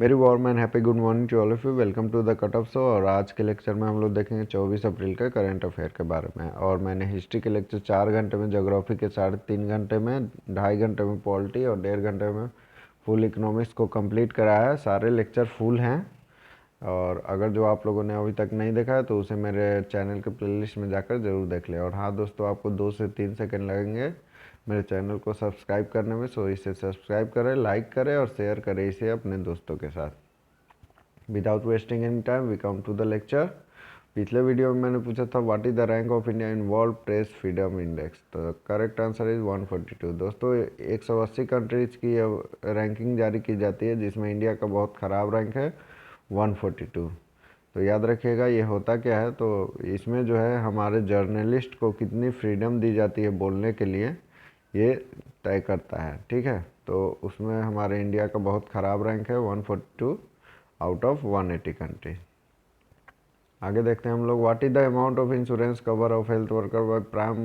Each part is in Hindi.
Very warm and happy good morning to all of you. Welcome to the cut off show. और आज के लेक्चर में हम लोग देखेंगे 24 अप्रैल के करंट अफेयर के बारे में। और मैंने हिस्ट्री के लेक्चर 4 घंटे में, ज्योग्राफी के 3.5 घंटे में, 2.5 घंटे में पॉलिटी और 1.5 घंटे में फुल इकोनॉमिक्स को कंप्लीट कराया है। सारे लेक्चर फुल हैं और अगर जो आप लोगों ने अभी तक नहीं देखा है तो उसे मेरे चैनल के प्लेलिस्ट में जाकर ज़रूर देख लें। और हाँ दोस्तों, आपको 2 से 3 सेकंड लगेंगे मेरे चैनल को सब्सक्राइब करने में, सो इसे सब्सक्राइब करें, लाइक करें और शेयर करें इसे अपने दोस्तों के साथ। Without wasting any time we come to the lecture. पिछले वीडियो में मैंने पूछा था what is the rank of India in world press freedom index, तो करेक्ट आंसर इज 142। दोस्तों 180 कंट्रीज की रैंकिंग जारी की जाती है जिसमें इंडिया का बहुत ख़राब रैंक है 142। तो याद रखिएगा ये होता क्या है, तो इसमें जो है हमारे जर्नलिस्ट को कितनी फ्रीडम दी जाती है बोलने के लिए, ये तय करता है। ठीक है, तो उसमें हमारे इंडिया का बहुत ख़राब रैंक है 142 आउट ऑफ 180 कंट्री। आगे देखते हैं हम लोग, what is the amount of insurance cover of health worker by prime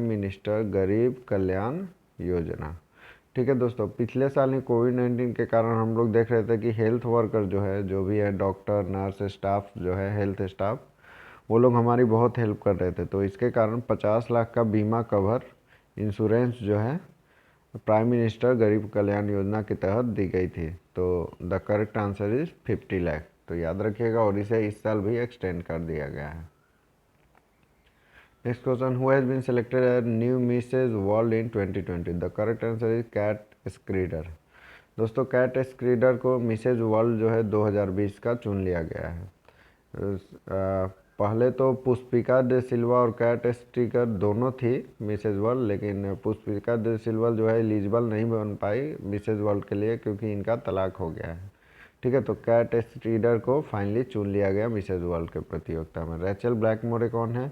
minister गरीब कल्याण योजना। ठीक है दोस्तों, पिछले साल ही कोविड-19 के कारण हम लोग देख रहे थे कि हेल्थ वर्कर जो है, जो भी है डॉक्टर, नर्स, स्टाफ जो है, हेल्थ स्टाफ, वो लोग हमारी बहुत हेल्प कर रहे थे। तो इसके कारण 50 लाख का बीमा कवर इंश्योरेंस जो है प्राइम मिनिस्टर गरीब कल्याण योजना के तहत दी गई थी। तो the correct answer is 50 lakh. तो याद रखिएगा, और इसे इस साल भी एक्सटेंड कर दिया गया है। Next question, who has been selected as new Mrs World in 2020? The correct answer is Kate Schneider. दोस्तों कैट स्क्रीडर को मिसेज वर्ल्ड जो है 2020 का चुन लिया गया है। पहले तो पुष्पिका डे सिल्वा और कैट स्टीकर दोनों थी मिसेज वर्ल्ड, लेकिन पुष्पिका डे सिल्वा जो है एलिजिबल नहीं बन पाई मिसेज वर्ल्ड के लिए क्योंकि इनका तलाक हो गया है। ठीक है, तो कैट स्टीडर को फाइनली चुन लिया गया मिसेज वर्ल्ड के प्रतियोगिता में। रैचल ब्लैकमोरे कौन है?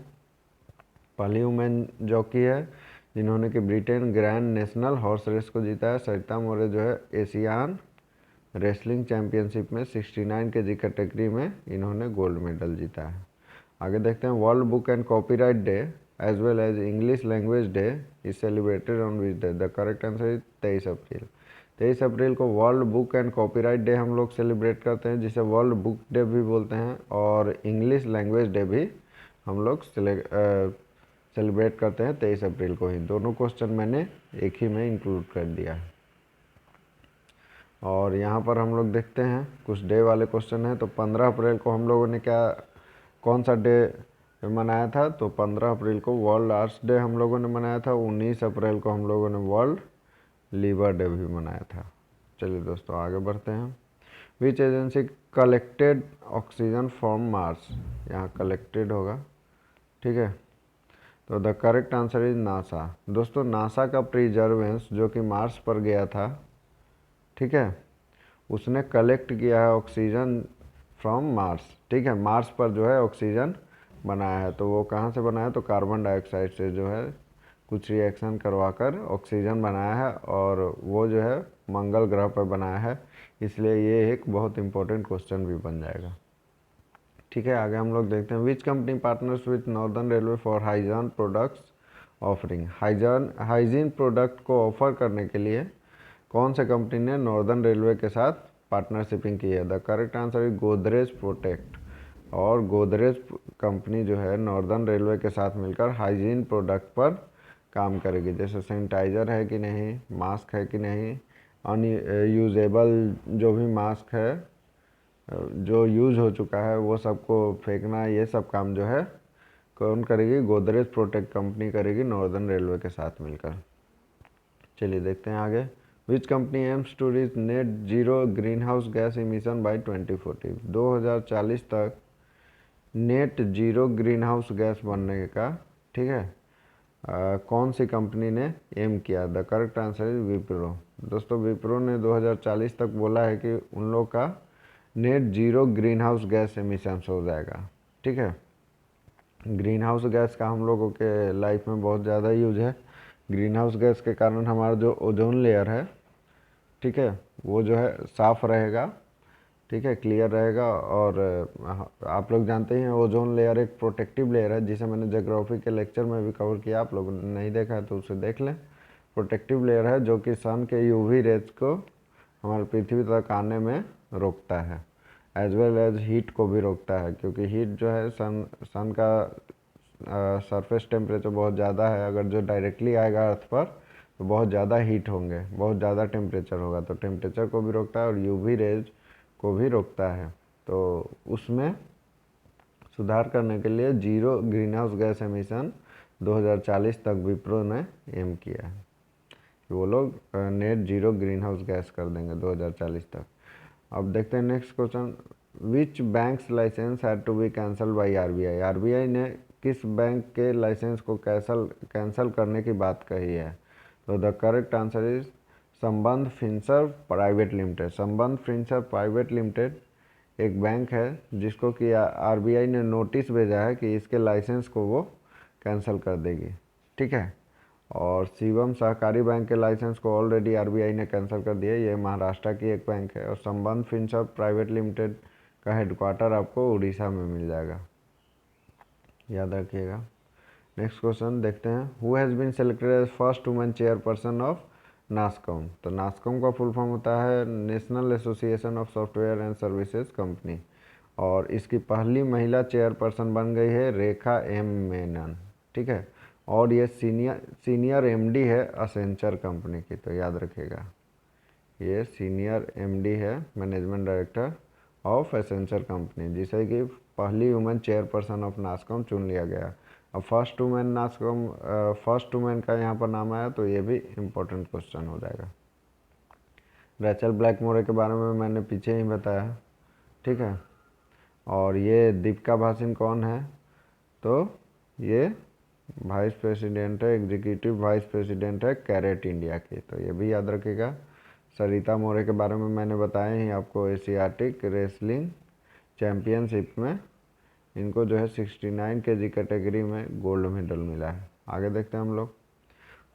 पहली वुमेन जॉकी है जिन्होंने कि Britain grand national horse race को जीता है। सरिता मोरे जो है एशियान रेसलिंग चैंपियनशिप में 69 केजी कैटेगरी में इन्होंने गोल्ड मेडल जीता है। आगे देखते हैं, world book and copyright day as well as English language day is celebrated on which day? The correct answer is 23 April. 23 अप्रैल को world book and copyright day हम लोग सेलिब्रेट करते हैं, जिसे वर्ल्ड बुक डे भी बोलते हैं, और इंग्लिश लैंग्वेज डे भी हम लोग सेलिब्रेट करते हैं 23 अप्रैल को ही। दोनों क्वेश्चन मैंने एक ही में इंक्लूड कर दिया है। और यहाँ पर हम लोग देखते हैं कुछ डे वाले क्वेश्चन हैं। तो 15 अप्रैल को हम लोगों ने कौन सा डे मनाया था? तो 15 अप्रैल को वर्ल्ड आर्ट्स डे हम लोगों ने मनाया था। 19 अप्रैल को हम लोगों ने वर्ल्ड लीवर डे भी मनाया था। चलिए दोस्तों आगे बढ़ते हैं। Which agency collected oxygen from Mars? यहाँ कलेक्टेड होगा। ठीक है, तो the correct answer is NASA. दोस्तों नासा का प्रिजर्वेंस जो कि मार्स पर गया था, ठीक है, उसने कलेक्ट किया है ऑक्सीजन फ्रॉम मार्स। ठीक है, मार्स पर जो है ऑक्सीजन बनाया है। तो वो कहाँ से बनाया? तो कार्बन डाइऑक्साइड से जो है कुछ रिएक्शन करवाकर ऑक्सीजन बनाया है, और वो जो है मंगल ग्रह पर बनाया है। इसलिए ये एक बहुत इंपॉर्टेंट क्वेश्चन भी बन जाएगा। ठीक है, आगे हम लोग देखते हैं, which company partners with northern railway for hygiene products offering? Hygiene product को ऑफर करने के लिए कौन से कंपनी ने नॉर्दर्न रेलवे के साथ पार्टनरशिपिंग की है? The correct answer is Godrej protect. और गोदरेज कंपनी जो है नॉर्दर्न रेलवे के साथ मिलकर हाइजीन प्रोडक्ट पर काम करेगी, जैसे सैनिटाइज़र है कि नहीं, मास्क है कि नहीं, अनयूजेबल जो भी मास्क है जो यूज़ हो चुका है वो सबको फेंकना, ये सब काम जो है कौन करेगी? गोदरेज प्रोटेक्ट कंपनी करेगी नॉर्दर्न रेलवे के साथ मिलकर। चलिए देखते हैं आगे, which company aims to reach net zero greenhouse gas emission by 2040? 2040 तक net zero greenhouse gas बनने का, ठीक है, कौन सी कंपनी ने एम किया? The correct answer is Wipro. दोस्तों विप्रो ने 2040 तक बोला है कि उन लोग का net zero greenhouse gas emissions हो जाएगा। ठीक है, ग्रीन हाउस गैस का हम लोगों के लाइफ में बहुत ज़्यादा यूज है। ग्रीन हाउस गैस के कारण हमारा जो ओजोन लेयर है, ठीक है, वो जो है साफ रहेगा, ठीक है, क्लियर रहेगा। और आप लोग जानते हैं ओजोन लेयर एक प्रोटेक्टिव लेयर है, जिसे मैंने ज्योग्राफी के लेक्चर में भी कवर किया। आप लोगों ने नहीं देखा है तो उसे देख लें। प्रोटेक्टिव लेयर है जो कि सन के यूवी रेज को हमारे पृथ्वी तक आने में रोकता है, एज वेल एज हीट को भी रोकता है, क्योंकि हीट जो है सन का सरफेस टेम्परेचर बहुत ज़्यादा है। अगर जो डायरेक्टली आएगा अर्थ पर तो बहुत ज़्यादा हीट होंगे, बहुत ज़्यादा टेम्परेचर होगा, तो टेम्परेचर को भी रोकता है और यूवी रेज को भी रोकता है। तो उसमें सुधार करने के लिए zero greenhouse gas emission 2040 तक विप्रो ने एम किया है कि वो लोग net zero greenhouse gas कर देंगे 2040 तक। अब देखते हैं next question, which banks licence had to be cancel by RBI. RBI ने किस बैंक के लाइसेंस को कैंसल करने की बात कही है? तो द करेक्ट आंसर इज संबंध फिनसर्व प्राइवेट लिमिटेड। संबंध फिनसर्व प्राइवेट लिमिटेड एक बैंक है जिसको कि आरबीआई ने नोटिस भेजा है कि इसके लाइसेंस को वो कैंसिल कर देगी, ठीक है। और शिवम सहकारी बैंक के लाइसेंस को ऑलरेडी आरबीआई ने कैंसिल कर दिया, ये महाराष्ट्र की एक बैंक है। और संबंध फिनसर्व प्राइवेट लिमिटेड का हेडक्वार्टर आपको उड़ीसा में मिल जाएगा, याद रखिएगा। नेक्स्ट क्वेश्चन देखते हैं, who has been selected as first women chairperson of NASSCOM. तो नास्कॉम का फुल फॉर्म होता है national association of software and services company, और इसकी पहली महिला चेयरपर्सन बन गई है रेखा एम मेनन, ठीक है। और ये सीनियर एमडी है असेंचर कंपनी की, तो याद रखिएगा ये सीनियर एमडी है, management director of Accenture company, जिसे कि पहली वुमेन चेयरपर्सन ऑफ नास्कॉम चुन लिया गया। अब first women NASSCOM first women का यहाँ पर नाम आया तो ये भी इम्पोर्टेंट क्वेश्चन हो जाएगा। रैचल ब्लैकमोर के बारे में मैंने पीछे ही बताया, ठीक है। और ये दीपिका भासिन कौन है? तो ये वाइस प्रेसिडेंट है, एग्जीक्यूटिव वाइस प्रेसिडेंट है कैरेट इंडिया की, तो ये भी याद रखिएगा। सरिता मोरे के बारे में मैंने बताया ही आपको, एशियाटिक रेसलिंग चैम्पियनशिप में इनको जो है 69 kg कैटेगरी में गोल्ड मेडल मिला है। आगे देखते हैं हम लोग,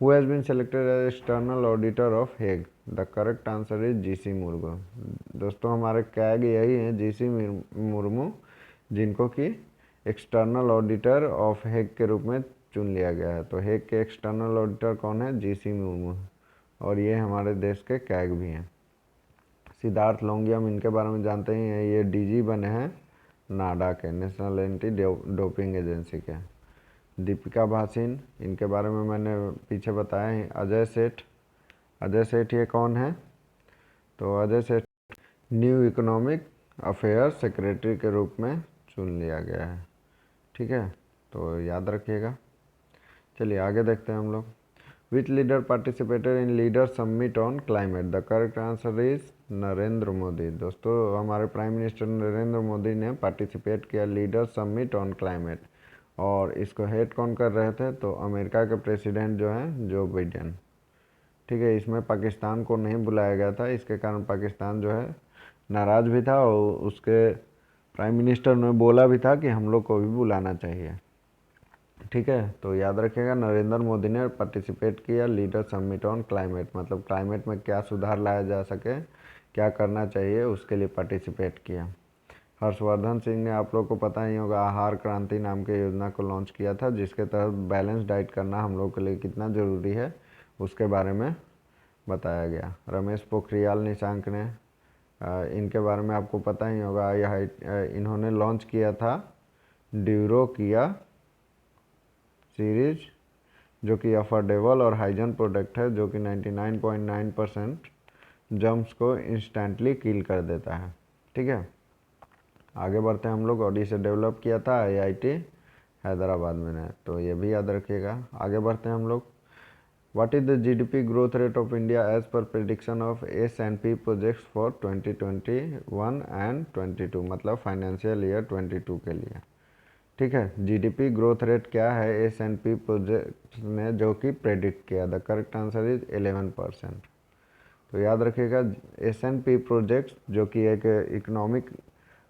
who has been selected as external auditor of Hague. The correct answer is GC Murmu. दोस्तों हमारे कैग यही हैं, जीसी मुर्मू, जिनको कि एक्सटर्नल ऑडिटर ऑफ हेग के रूप में चुन लिया गया है। तो हेग के एक्सटर्नल ऑडिटर कौन है? जीसी मुर्मू, और ये हमारे देश के कैग भी हैं। सिद्धार्थ लोंगियम, इनके बारे में जानते ही हैं, ये डीजी बने हैं नाडा के, नेशनल एंटी डोपिंग एजेंसी के। दीपिका भासिन, इनके बारे में मैंने पीछे बताया ही। अजय सेठ, अजय सेठ ये कौन है? तो अजय सेठ न्यू इकोनॉमिक अफेयर्स सेक्रेटरी के रूप में चुन लिया गया है, ठीक है, तो याद रखिएगा। चलिए आगे देखते हैं हम लोग, which leader participated in leader summit on climate. The correct answer is Narendra Modi. दोस्तों हमारे प्राइम मिनिस्टर नरेंद्र मोदी ने पार्टिसिपेट किया लीडर समिट ऑन क्लाइमेट, और इसको हेड कौन कर रहे थे? तो अमेरिका के प्रेसिडेंट जो हैं जो बाइडेन, ठीक है। इसमें पाकिस्तान को नहीं बुलाया गया था, इसके कारण पाकिस्तान जो है नाराज़ भी था, और उसके प्राइम मिनिस्टर ने बोला भी था कि हम लोग को भी बुलाना चाहिए, ठीक है। तो याद रखिएगा नरेंद्र मोदी ने पार्टिसिपेट किया लीडर समिट ऑन क्लाइमेट, मतलब क्लाइमेट में क्या सुधार लाया जा सके, क्या करना चाहिए, उसके लिए पार्टिसिपेट किया। हर्षवर्धन सिंह ने, आप लोग को पता ही होगा, आहार क्रांति नाम के योजना को लॉन्च किया था, जिसके तहत बैलेंस डाइट करना हम लोग के लिए कितना ज़रूरी है उसके बारे में बताया गया। रमेश पोखरियाल निशंक ने, इनके बारे में आपको पता ही होगा, इन्होंने लॉन्च किया था ड्यूरो किया सीरीज, जो कि अफोर्डेबल और हाइजीन प्रोडक्ट है, जो कि 99.9% जर्म्स को इंस्टेंटली किल कर देता है, ठीक है। आगे बढ़ते हैं हम लोग, और इसे डेवलप किया था आईआईटी हैदराबाद में ने, तो ये भी याद रखिएगा। आगे बढ़ते हैं हम लोग, what is the GDP growth rate of India as per prediction of S&P projects for 2021 and 22, मतलब फाइनेंशियल ईयर 22 के लिए, ठीक है। जीडीपी ग्रोथ रेट क्या है S&P प्रोजेक्ट ने जो कि प्रेडिक्ट किया? The correct answer is 11%। तो याद रखिएगा S&P प्रोजेक्ट जो कि एक इकोनॉमिक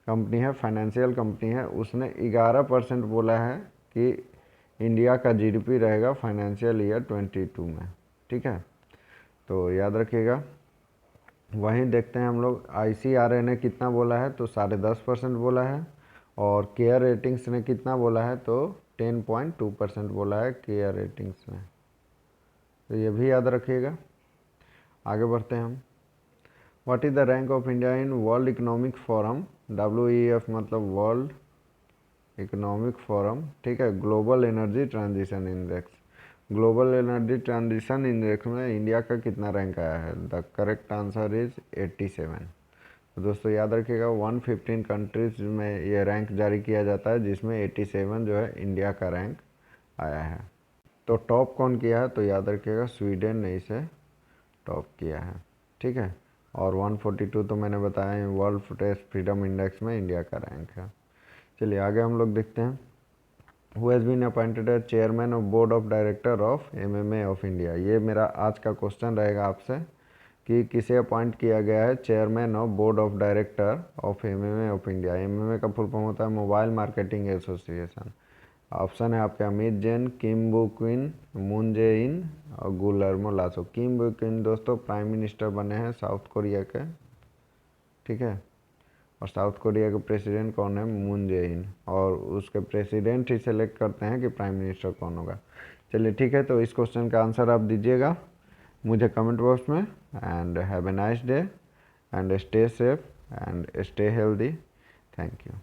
कंपनी है, फाइनेंशियल कंपनी है, उसने 11% बोला है कि इंडिया का जीडीपी रहेगा फाइनेंशियल ईयर 22 में, ठीक है, तो याद रखिएगा। वहीं देखते हैं हम लोग, ICRA ने कितना बोला है? तो 10.5% बोला है, और केयर रेटिंग्स ने कितना बोला है? तो 10.2% बोला है केयर रेटिंग्स ने, तो ये भी याद रखिएगा। आगे बढ़ते हैं हम। What is the rank of India in world economic forum, WEF मतलब वर्ल्ड इकोनॉमिक फोरम, ठीक है, global energy transition index. Global energy transition index में इंडिया का कितना रैंक आया है? The correct answer is 87। तो दोस्तों याद रखिएगा 115 कंट्रीज में ये रैंक जारी किया जाता है, जिसमें 87 जो है इंडिया का रैंक आया है। तो टॉप कौन किया है? तो याद रखिएगा स्वीडन ने इसे टॉप किया है, ठीक है। और 142 तो मैंने बताया वर्ल्ड प्रेस फ्रीडम इंडेक्स में इंडिया का रैंक है। चलिए आगे हम लोग देखते हैं। Who has been appointed as chairman of board of director of MMA of India. ये मेरा आज का क्वेश्चन रहेगा आपसे कि किसे अपॉइंट किया गया है chairman of board of director of MMA of India. MMA का फुल फॉर्म होता है मोबाइल मार्केटिंग एसोसिएशन। ऑप्शन है आपके अमित जैन, किम बु क्विन, मून जे इन और गुलर्मो लासो। किम बु क्विन दोस्तों प्राइम मिनिस्टर बने हैं साउथ कोरिया के, ठीक है। और साउथ कोरिया के प्रेसिडेंट कौन है? मून जे इन। और उसके प्रेसिडेंट ही सेलेक्ट करते हैं कि प्राइम मिनिस्टर कौन होगा। चलिए ठीक है, तो इस क्वेश्चन का आंसर आप दीजिएगा मुझे कमेंट बॉक्स में। And have a nice day and stay safe and stay healthy. Thank you.